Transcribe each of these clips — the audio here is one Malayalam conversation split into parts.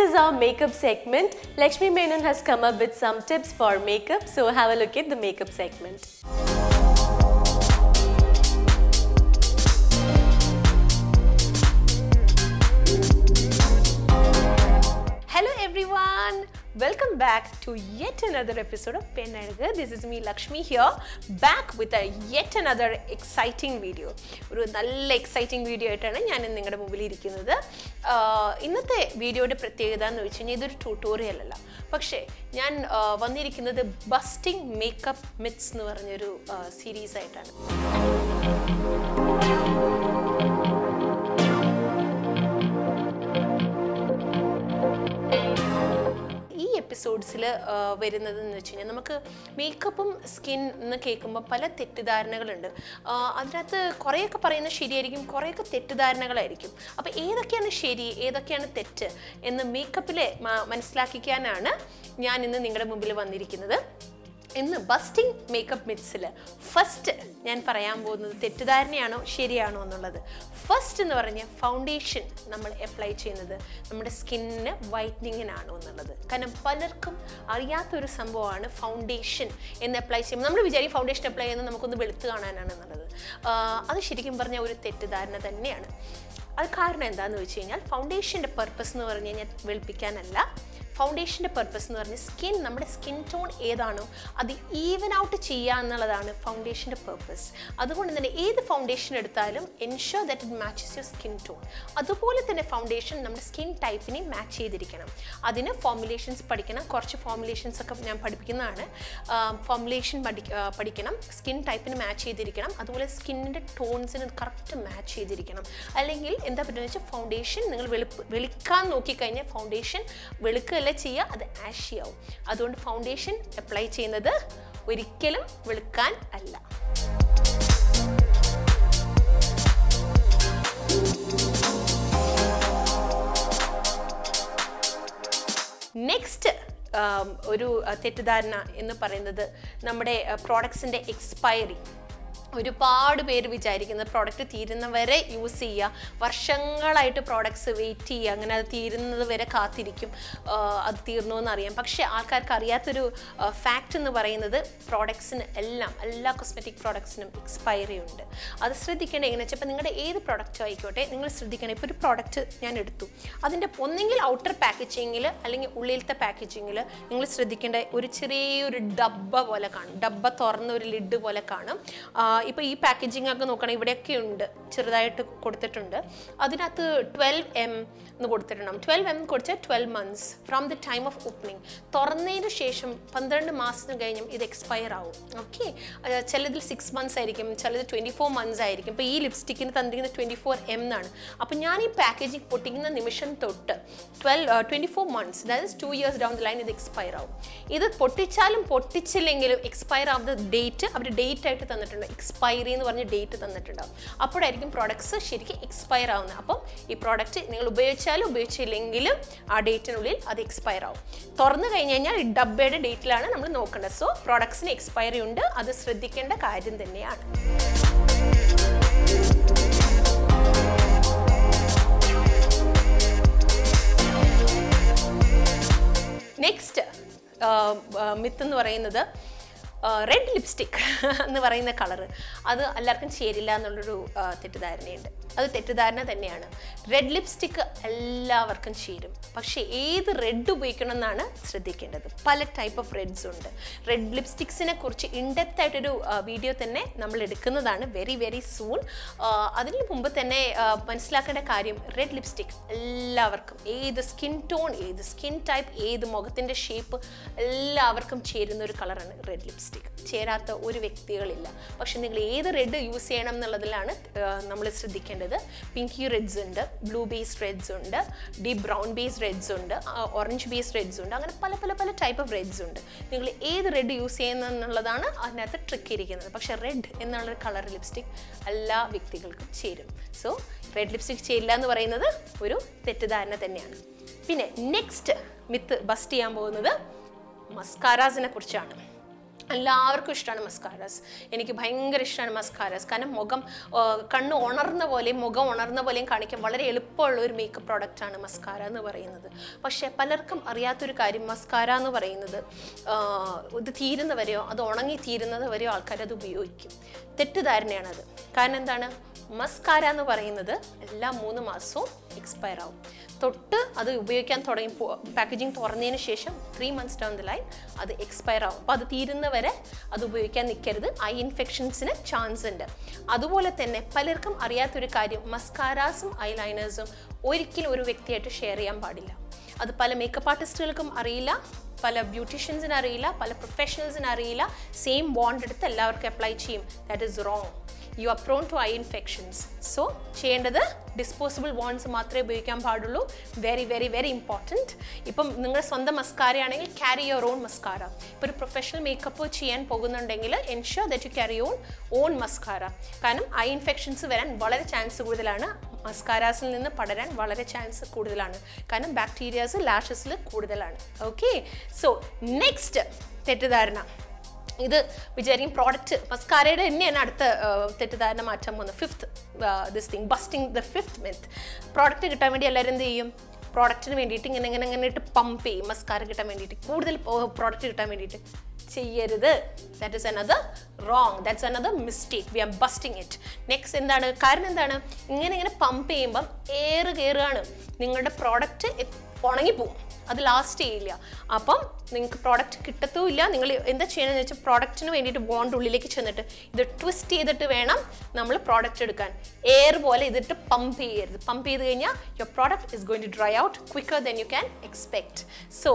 is our makeup segment. Lekshmi Menon has come up with some tips for makeup, so have a look at the makeup segment. Hello everyone! Welcome back to yet another episode of Pennalaga. This is me Lakshmi here, back with a yet another exciting video. ഒരു നല്ല എക്സൈറ്റിംഗ് വീഡിയോ ആയിട്ടാണ് ഞാൻ നിങ്ങളുടെ മുമ്പിൽ ഇരിക്കുന്നത്. ഇന്നത്തെ വീഡിയോയുടെ പ്രത്യേകത എന്ന് വെച്ച് കഴിഞ്ഞാൽ ഇതൊരു ട്യൂട്ടോറിയൽ അല്ല, പക്ഷേ ഞാൻ വന്നിരിക്കുന്നത് ബസ്റ്റിംഗ് മേക്കപ്പ് മിത്സ് എന്ന് പറഞ്ഞൊരു സീരീസ് ആയിട്ടാണ്. എപ്പിസോഡ്സിൽ വരുന്നതെന്ന് വെച്ച് കഴിഞ്ഞാൽ നമുക്ക് മേക്കപ്പും സ്കിൻ എന്ന് കേൾക്കുമ്പോൾ പല തെറ്റിദ്ധാരണകളുണ്ട്. അതിനകത്ത് കുറേയൊക്കെ പറയുന്നത് ശരിയായിരിക്കും, കുറേയൊക്കെ തെറ്റിദ്ധാരണകളായിരിക്കും. അപ്പോൾ ഏതൊക്കെയാണ് ശരി, ഏതൊക്കെയാണ് തെറ്റ് എന്ന് മേക്കപ്പിലെ മനസ്സിലാക്കിക്കാനാണ് ഞാൻ ഇന്ന് നിങ്ങളുടെ മുമ്പിൽ വന്നിരിക്കുന്നത്. ഇന്ന് ബസ്റ്റിംഗ് മേക്കപ്പ് മിത്സിൽ ഫസ്റ്റ് ഞാൻ പറയാൻ പോകുന്നത് തെറ്റിദ്ധാരണയാണോ ശരിയാണോ എന്നുള്ളത്. ഫസ്റ്റ് എന്ന് പറഞ്ഞാൽ ഫൗണ്ടേഷൻ നമ്മൾ അപ്ലൈ ചെയ്യുന്നത് നമ്മുടെ സ്കിന്നിന് വൈറ്റനിങ്ങിനാണോ എന്നുള്ളത്. കാരണം പലർക്കും അറിയാത്തൊരു സംഭവമാണ് ഫൗണ്ടേഷൻ എന്ന് അപ്ലൈ ചെയ്യുമ്പോൾ നമ്മൾ വിചാരിക്കും ഫൗണ്ടേഷൻ അപ്ലൈ ചെയ്യുന്നത് നമുക്കൊന്ന് വെളുത്ത് കാണാനാണ് എന്നുള്ളത്. അത് ശരിക്കും പറഞ്ഞാൽ ഒരു തെറ്റിദ്ധാരണ തന്നെയാണ്. അത് കാരണം എന്താണെന്ന് വെച്ച് കഴിഞ്ഞാൽ ഫൗണ്ടേഷൻ്റെ പർപ്പസ് എന്ന് പറഞ്ഞു കഴിഞ്ഞാൽ വെളുപ്പിക്കാനല്ല. ഫൗണ്ടേഷൻ്റെ പർപ്പസ് എന്ന് പറഞ്ഞാൽ സ്കിൻ, നമ്മുടെ സ്കിൻ ടോൺ ഏതാണോ അത് ഈവൻ ഔട്ട് ചെയ്യുക എന്നുള്ളതാണ് ഫൗണ്ടേഷൻ്റെ പർപ്പസ്. അതുകൊണ്ട് തന്നെ ഏത് ഫൗണ്ടേഷൻ എടുത്താലും ensure that it matches your skin tone. അതുപോലെ തന്നെ ഫൗണ്ടേഷൻ നമ്മുടെ സ്കിൻ ടൈപ്പിനെ മാച്ച് ചെയ്തിരിക്കണം. അതിന് ഫോർമുലേഷൻസ് പഠിക്കണം. കുറച്ച് ഫോർമുലേഷൻസ് ഒക്കെ ഞാൻ പഠിപ്പിക്കുന്നതാണ്. ഫോർമുലേഷൻ പഠിക്കണം, സ്കിൻ ടൈപ്പിന് മാച്ച് ചെയ്തിരിക്കണം. അതുപോലെ സ്കിന്നിൻ്റെ ടോൺസിന് കറക്റ്റ് മാച്ച് ചെയ്തിരിക്കണം. അല്ലെങ്കിൽ എന്താ പറ്റുന്നത് വെച്ചാൽ ഫൗണ്ടേഷൻ നിങ്ങൾ വെളുക്കാൻ നോക്കിക്കഴിഞ്ഞാൽ ഫൗണ്ടേഷൻ വെളുക്കുക ചെയ്യുക, അത് ആഷി ആവും. അതുകൊണ്ട് ഫൗണ്ടേഷൻ അപ്ലൈ ചെയ്യുന്നത് ഒരിക്കലും വെളുക്കാൻ അല്ല. നെക്സ്റ്റ് ഒരു തെറ്റിദ്ധാരണ എന്ന് പറയുന്നത് നമ്മുടെ പ്രോഡക്ട്സിൻ്റെ എക്സ്പയറി. ഒരുപാട് പേര് വിചാരിക്കുന്നത് പ്രോഡക്റ്റ് തീരുന്നവരെ യൂസ് ചെയ്യുക, വർഷങ്ങളായിട്ട് പ്രോഡക്ട്സ് വെയിറ്റ് ചെയ്യുക, അങ്ങനെ അത് തീരുന്നത് വരെ കാത്തിരിക്കും, അത് തീർന്നു എന്നറിയാം. പക്ഷേ ആൾക്കാർക്ക് അറിയാത്തൊരു ഫാക്റ്റ് എന്ന് പറയുന്നത് പ്രോഡക്ട്സിന് എല്ലാ കോസ്മെറ്റിക് പ്രോഡക്ട്സിനും എക്സ്പയറി ഉണ്ട്. അത് ശ്രദ്ധിക്കേണ്ടത് എങ്ങനെയാണെന്ന് വെച്ചാൽ ഇപ്പോൾ നിങ്ങളുടെ ഏത് പ്രോഡക്റ്റും ആയിക്കോട്ടെ നിങ്ങൾ ശ്രദ്ധിക്കണം. ഇപ്പോൾ ഒരു പ്രോഡക്റ്റ് ഞാൻ എടുത്തു, അതിൻ്റെ ഒന്നെങ്കിൽ ഔട്ടർ പാക്കേജിങ്ങിൽ അല്ലെങ്കിൽ ഉള്ളിലത്തെ പാക്കേജിങ്ങിൽ നിങ്ങൾ ശ്രദ്ധിക്കേണ്ട ഒരു ചെറിയൊരു ഡബ്ബ പോലെ കാണും. ഡബ്ബ തുറന്ന ഒരു ലിഡ് പോലെ കാണും. ഇപ്പോൾ ഈ പാക്കേജിംഗ് ഒക്കെ നോക്കണം, ഇവിടെയൊക്കെ ഉണ്ട്, ചെറുതായിട്ട് കൊടുത്തിട്ടുണ്ട്. അതിനകത്ത് 12M എന്ന് കൊടുത്തിട്ടുണ്ടാകും. 12M കൊടുത്താൽ 12 months from the time of opening. തുറന്നതിന് ശേഷം 12 മാസത്തിന് കഴിഞ്ഞും ഇത് എക്സ്പയർ ആവും. ഓക്കെ, ചിലതിൽ 6 months ആയിരിക്കും, ചിലത് 24 months ആയിരിക്കും. ഇപ്പോൾ ഈ ലിപ്സ്റ്റിക്കിന് തന്നിരിക്കുന്നത് 24M എന്നാണ്. അപ്പോൾ ഞാൻ ഈ പാക്കേജിങ് പൊട്ടിക്കുന്ന നിമിഷം തൊട്ട് 24 months, അതായത് 2 years down the line ഇത് എക്സ്പയർ ആവും. ഇത് പൊട്ടിച്ചാലും പൊട്ടിച്ചില്ലെങ്കിലും എക്സ്പയർ ആവുന്ന ഡേറ്റ് അവർ ഡേറ്റ് ആയിട്ട് തന്നിട്ടുണ്ട്. എക്സ്പയറി എന്ന് പറഞ്ഞ് ഡേറ്റ് തന്നിട്ടുണ്ടാവും. അപ്പോഴായിരിക്കും പ്രോഡക്ട്സ് ശരിക്കും എക്സ്പയർ ആവുന്നത്. അപ്പം ഈ പ്രോഡക്റ്റ് നിങ്ങൾ ഉപയോഗിച്ചാലും ഉപയോഗിച്ചില്ലെങ്കിലും ആ ഡേറ്റിനുള്ളിൽ അത് എക്സ്പയർ ആവും. തുറന്നു കഴിഞ്ഞ് കഴിഞ്ഞാൽ ഈ ഡബ്ബയുടെ ഡേറ്റിലാണ് നമ്മൾ നോക്കേണ്ടത്. സോ പ്രോഡക്ട്സിന് എക്സ്പയറി ഉണ്ട്, അത് ശ്രദ്ധിക്കേണ്ട കാര്യം തന്നെയാണ്. നെക്സ്റ്റ് മിത്ത് എന്ന് പറയുന്നത് റെഡ് ലിപ്സ്റ്റിക് എന്ന് പറയുന്ന കളറ് അത് എല്ലാവർക്കും ചേരില്ല എന്നുള്ളൊരു തെറ്റിദ്ധാരണയുണ്ട്. അത് തെറ്റിദ്ധാരണ തന്നെയാണ്. റെഡ് ലിപ്സ്റ്റിക്ക് എല്ലാവർക്കും ചേരും, പക്ഷേ ഏത് റെഡ് ഉപയോഗിക്കണം എന്നാണ് ശ്രദ്ധിക്കേണ്ടത്. പല ടൈപ്പ് ഓഫ് റെഡ്സ് ഉണ്ട്. റെഡ് ലിപ്സ്റ്റിക്സിനെ കുറിച്ച് ഇൻഡെപ്ത് ആയിട്ടൊരു വീഡിയോ തന്നെ നമ്മൾ എടുക്കുന്നതാണ് വെരി സൂൺ. അതിന് മുമ്പ് തന്നെ മനസ്സിലാക്കേണ്ട കാര്യം, റെഡ് ലിപ്സ്റ്റിക് എല്ലാവർക്കും, ഏത് സ്കിൻ ടോൺ, ഏത് സ്കിൻ ടൈപ്പ്, ഏത് മുഖത്തിൻ്റെ ഷേപ്പ് എല്ലാവർക്കും ചേരുന്ന ഒരു കളറാണ് റെഡ് ലിപ്സ്റ്റിക്. ചേരാത്ത ഒരു വ്യക്തികളില്ല. പക്ഷെ നിങ്ങൾ ഏത് റെഡ് യൂസ് ചെയ്യണം എന്നുള്ളതിലാണ് നമ്മൾ ശ്രദ്ധിക്കേണ്ടത്. പിങ്കി റെഡ്സ് ഉണ്ട്, ബ്ലൂ ബേസ്ഡ് റെഡ്സ് ഉണ്ട്, ഡീപ് ബ്രൗൺ ബേസ്ഡ് റെഡ്സ് ഉണ്ട്, ഓറഞ്ച് ബേസ്ഡ് റെഡ്സ് ഉണ്ട്. അങ്ങനെ പല ടൈപ്പ് ഓഫ് റെഡ്സ് ഉണ്ട്. നിങ്ങൾ ഏത് റെഡ് യൂസ് ചെയ്യുന്നതെന്നുള്ളതാണ് അതിനകത്ത് ട്രിക്ക് ഇരിക്കുന്നത്. പക്ഷേ റെഡ് എന്നുള്ള കളർ ലിപ്സ്റ്റിക് എല്ലാ വ്യക്തികൾക്കും ചേരും. സോ റെഡ് ലിപ്സ്റ്റിക് ചേരില്ല എന്ന് പറയുന്നത് ഒരു തെറ്റിദ്ധാരണ തന്നെയാണ്. പിന്നെ നെക്സ്റ്റ് മിത്ത് ബസ്റ്റ് ചെയ്യാൻ പോകുന്നത് മസ്കാരാസിനെ കുറിച്ചാണ്. എല്ലാവർക്കും ഇഷ്ടമാണ് മസ്കാരാസ്. എനിക്ക് ഭയങ്കര ഇഷ്ടമാണ് മസ്കാരാസ്. കാരണം കണ്ണ് ഉണർന്ന പോലെയും മുഖം ഉണർന്ന പോലെയും കാണിക്കാൻ വളരെ എളുപ്പമുള്ള ഒരു മേക്കപ്പ് പ്രോഡക്റ്റാണ് മസ്കാര എന്ന് പറയുന്നത്. പക്ഷേ പലർക്കും അറിയാത്തൊരു കാര്യം, മസ്കാര എന്ന് പറയുന്നത് ഇത് തീരുന്നവരെയോ അത് ഉണങ്ങി തീരുന്നത് വരെയോ ആൾക്കാർ അത് ഉപയോഗിക്കും. തെറ്റിദ്ധാരണയാണത്. കാരണം എന്താണ്, മസ്കാര എന്ന് പറയുന്നത് എല്ലാ 3 മാസവും എക്സ്പയർ ആവും. തൊട്ട് അത് ഉപയോഗിക്കാൻ തുടങ്ങി പാക്കേജിങ് തുറന്നതിന് ശേഷം 3 months down the line അത് എക്സ്പയർ ആവും. അപ്പോൾ അത് തീരുന്നവരെ അത് ഉപയോഗിക്കാൻ നിൽക്കരുത്. ഐ ഇൻഫെക്ഷൻസിന് ചാൻസ് ഉണ്ട്. അതുപോലെ തന്നെ പലർക്കും അറിയാത്തൊരു കാര്യം, മസ്കാരാസും ഐലൈനേഴ്സും ഒരിക്കലും ഒരു വ്യക്തിയായിട്ട് ഷെയർ ചെയ്യാൻ പാടില്ല. അത് പല മേക്കപ്പ് ആർട്ടിസ്റ്റുകൾക്കും അറിയില്ല, പല ബ്യൂട്ടീഷ്യൻസിന് അറിയില്ല, പല പ്രൊഫഷണൽസിന് അറിയില്ല. സെയിം ബോണ്ട് എടുത്ത് എല്ലാവർക്കും അപ്ലൈ ചെയ്യും. That is wrong. You are prone to eye infections. So, ചെയ്യേണ്ടത് ഡിസ്പോസിബിൾ wands മാത്രമേ ഉപയോഗിക്കാൻ പാടുള്ളൂ. Very very very important. ഇപ്പം നിങ്ങളുടെ സ്വന്തം മസ്കാര ആണെങ്കിൽ ക്യാരി യുവർ ഓൺ മസ്കാര. ഇപ്പോൾ ഒരു പ്രൊഫഷണൽ മേക്കപ്പ് ചെയ്യാൻ പോകുന്നുണ്ടെങ്കിൽ ensure that you carry on mascara. കാരണം ഐ ഇൻഫെക്ഷൻസ് വരാൻ വളരെ ചാൻസ് കൂടുതലാണ്. മസ്കാരാസിൽ നിന്ന് പടരാൻ വളരെ ചാൻസ് കൂടുതലാണ്. കാരണം ബാക്ടീരിയാസ് ലാഷസിൽ കൂടുതലാണ്. ഓക്കെ, സോ നെക്സ്റ്റ് തെറ്റിദ്ധാരണ, ഇത് വിചാരിക്കും പ്രോഡക്റ്റ് മസ്കാരയുടെ തന്നെയാണ് അടുത്ത തെറ്റിദ്ധാരണ മാറ്റാൻ പോകുന്നത്. Fifth this thing, busting the fifth myth. Product കിട്ടാൻ വേണ്ടി എല്ലാവരും എന്ത് ചെയ്യും, പ്രോഡക്റ്റിന് വേണ്ടിയിട്ട് ഇങ്ങനെ ഇട്ട് പമ്പ് ചെയ്യും. മസ്കാര കിട്ടാൻ വേണ്ടിയിട്ട്, കൂടുതൽ പ്രോഡക്റ്റ് കിട്ടാൻ വേണ്ടിയിട്ട്. ചെയ്യരുത്. That is another wrong, that's another mistake. We are busting it. Next എന്താണ് കാരണം, എന്താണ് ഇങ്ങനെ പമ്പ് ചെയ്യുമ്പം എയർ കയറുകയാണ്, നിങ്ങളുടെ പ്രോഡക്റ്റ് ഉണങ്ങിപ്പോവും, അത് ലാസ്റ്റ് ചെയ്യില്ല. അപ്പം നിങ്ങൾക്ക് പ്രോഡക്റ്റ് കിട്ടത്തുമില്ല. നിങ്ങൾ എന്താ ചെയ്യണമെന്ന് വെച്ചാൽ പ്രോഡക്റ്റിന് വേണ്ടിയിട്ട് ബോണ്ട് ഉള്ളിലേക്ക് ചെന്നിട്ട് ഇത് ട്വിസ്റ്റ് ചെയ്തിട്ട് വേണം നമ്മൾ പ്രോഡക്റ്റ് എടുക്കാൻ. എയർ പോലെ ഇതിട്ട് പമ്പ് ചെയ്യരുത്. പമ്പ് ചെയ്ത് കഴിഞ്ഞാൽ your product is going to dry out quicker than you can expect. So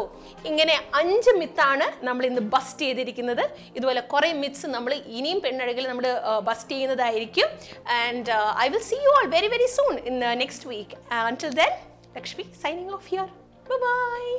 ഇങ്ങനെ 5 മിത്താണ് നമ്മൾ ഇന്ന് ബസ്റ്റ് ചെയ്തിരിക്കുന്നത്. ഇതുപോലെ കുറേ മിത്സ് നമ്മൾ ഇനിയും പെണ്ണഴകിൽ നമ്മൾ ബസ്റ്റ് ചെയ്യുന്നതായിരിക്കും. And I will see you all very very soon in next week. Until then, Lakshmi signing off here. Bye-bye.